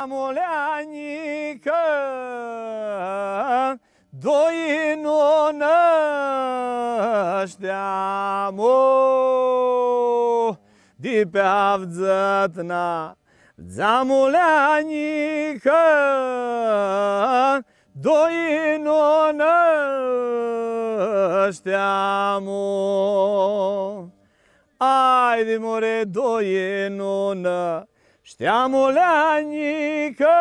Moleanica doi nu nășteamu de pe avzătna zamuleanica doi nu nășteamu ai de more doi nu nășteamu Știamo l'anică,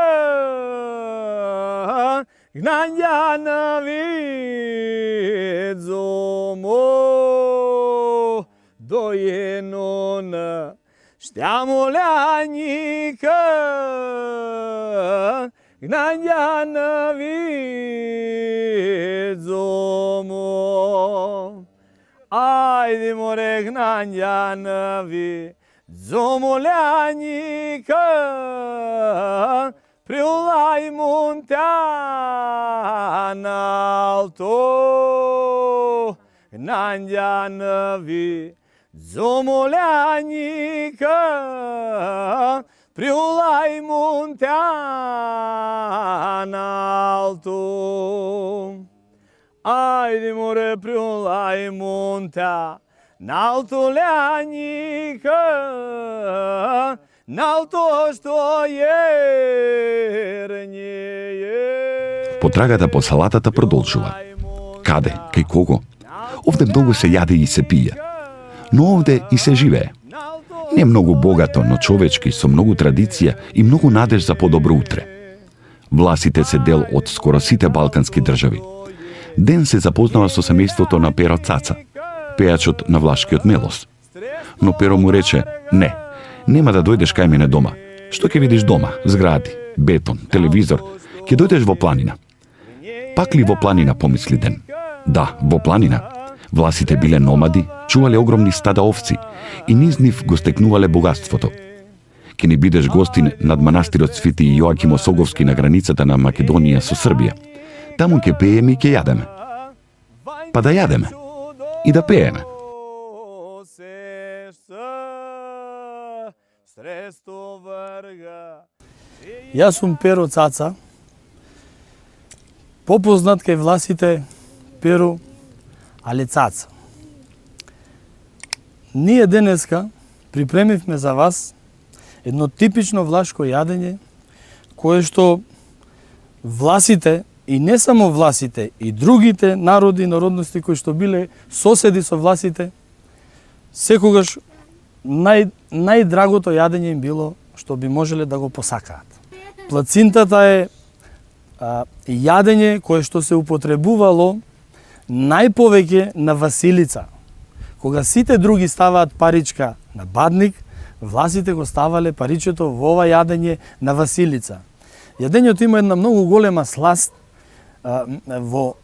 gnandiana vizomo, doie nonă. Știamo l'anică, gnandiana vizomo. Ai de more gnandiana vizomo. Zomoleanica, priulai muntean alto, nandianavi. Zomoleanica, priulai muntean alto. Ai de more priulai muntea. N'alto leanica, n'alto što jernie. Потрагата по салатата продолжува. Каде, кај кого? Овде многу се јаде и се пие. Но овде и се живее. Не многу богато, но човечки, со многу традиција и многу надеж за подобро утре. Власите се дел од скоро сите балкански држави. Ден се запознава со семејството на Перо Цаца, пејачот на влашкиот Мелос. Но Перо му рече, не, нема да дојдеш кај мене дома. Што ќе видиш дома? Згради, бетон, телевизор. Ќе дојдеш во планина. Пак ли во планина, помисли Ден? Да, во планина. Власите биле номади, чувале огромни стада овци и низ нив го стекнувале богатството. Ке ни бидеш гостин над манастирот Свети Јоаким Осоговски на границата на Македонија со Србија. Таму ќе пееме и ќе јадеме. Па да јадеме и да пееме. Јас сум Перо Цаца, попознат кај власите Перо але Цаца. Ние денеска припремивме за вас едно типично влашко јадење, кое што власите, и не само власите, и другите народи и народности кои што биле соседи со власите, секогаш најдрагото јадење им било што би можеле да го посакаат. Плацинтата е јадење кое што се употребувало најповеќе на Василица. Кога сите други ставаат паричка на бадник, власите го ставале паричето во ова јадење на Василица. Јадењето има една многу голема сласт во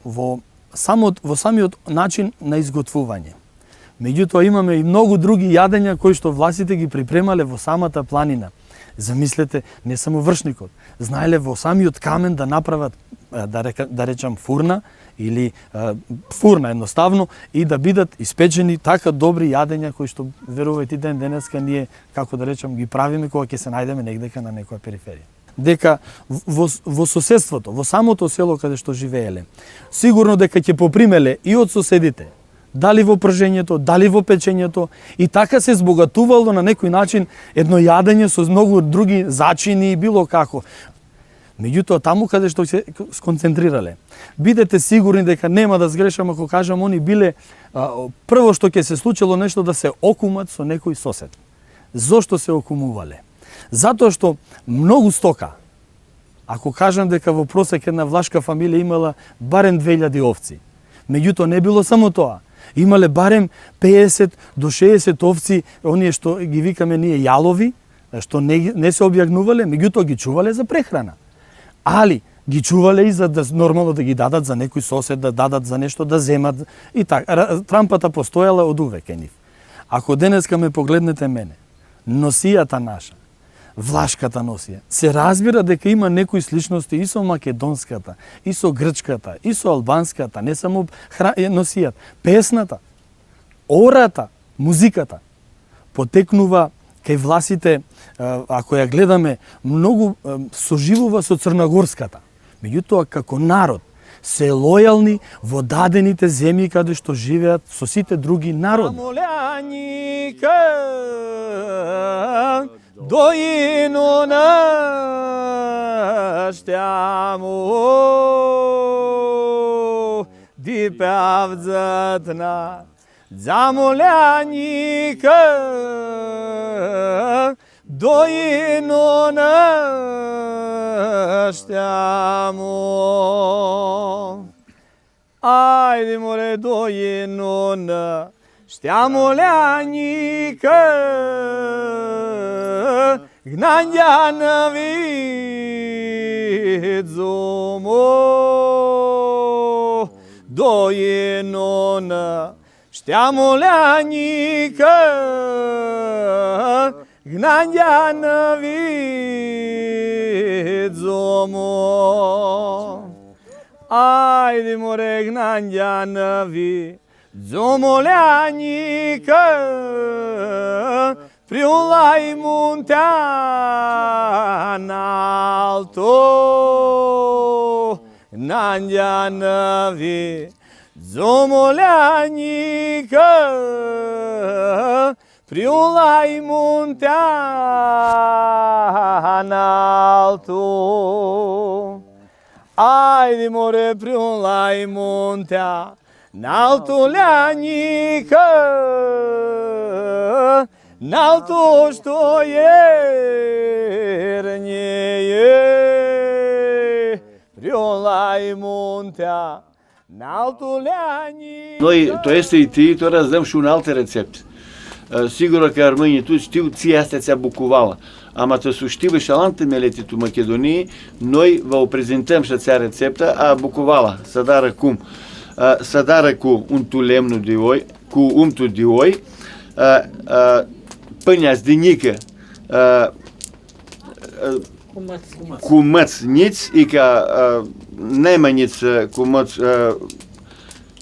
самиот начин на изготвување. Меѓутоа имаме и многу други јадења кои што власите ги припремале во самата планина. Замислете, не само вршникот, знаеле во самиот камен да направат, да речам, фурна или фурна едноставно и да бидат испечени така добри јадења кои што верувајте ден денеска ние, како да речам, ги правиме кога ќе се најдеме негдека на некоја периферија. Дека во соседството, во самото село каде што живееле, сигурно дека ќе попримеле и од соседите, дали во пржењето, дали во печењето, и така се збогатувало на некој начин едно јадење со многу други зачини и било како. Меѓутоа, таму каде што се сконцентрирале, бидете сигурни дека нема да сгрешам ако кажам, они биле прво што ќе се случило нешто да се окумат со некој сосед. Зошто се окумувале? Затоа што многу стока, ако кажам дека во просек една влашка фамилија имала барем 2000 овци, меѓутоа не било само тоа. Имале барем 50 до 60 овци, оние што ги викаме ние јалови, што не се објагнувале, меѓутоа ги чувале за прехрана. Али ги чувале и за да нормално да ги дадат за некој сосед, да дадат за нешто да земат и така. Трампата постојала од увек нив. Ако денеска ме погледнете мене, носијата наша, влашката носија, се разбира дека има некои сличности и со македонската, и со грчката, и со албанската, не само носијата, песната, ората, музиката потекнува кај власите, ако ја гледаме, многу соживува со црногорската. Меѓутоа, како народ, се лојални во дадените земји каде што живеат со сите други народи. Дојино наштјамо ди певзат на замоляника дојино наштјамо. Ајде море дојино наштјамо ляника Gnanjana vidzomo dojenona stiamo ljanika Gnanjana vidzomo Ajde more gnanjana vidzomo ljanika Priulai muntean alto, Gnanjana vidzomoľanika. Priulai muntean alto, Ajde more priulai muntean alto ljanika. Nalto što jernije, priolai muntea, nalto ljanji. Noi, to este и ти, то раздам și un alte rețept. Sigur că armânii tu știu, ție astea ți-a bucuvala. Ама să știu și alante melete tu Macedonii, noi vă prezentăm și ți-a rețepta a bucuvala, să dară cum. Să dară cu untul lemnul de oi, cu umtul de oi, pâinea zdinică cu mățniți, и ca nemăniți cu măț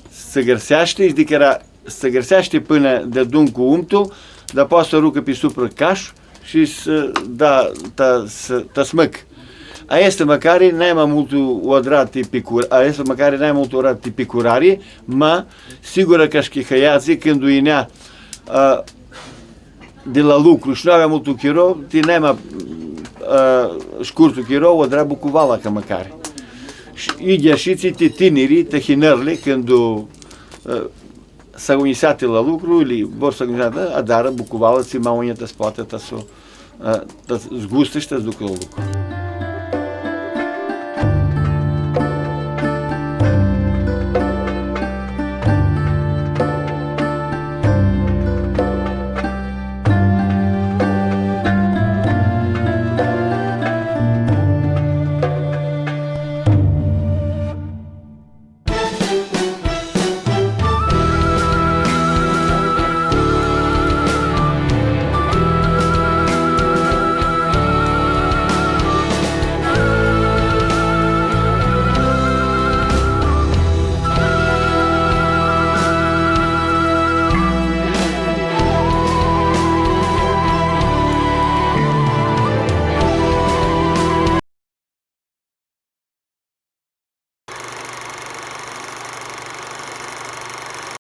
să gărseaște, adică să gărseaște până de dun cu umtul, dar poate să rucă pe supra caș și să da ta smăc. A este măcare n-ai mai mult odrat tipicur, a este măcare n-ai mult odrat tipicurare, ma sigură că șchihăiații când uinea de la lucru și nu avea multul chirou, tinema scurtul chirou, o drabu cu vala ca măcare. Și igheașiții te tinerii, te hinărle, când s-a unisate la lucru, ili vor să unisate, a dară bucuvală, ți-ma unii te spate, te zgustă și te ducă la lucru.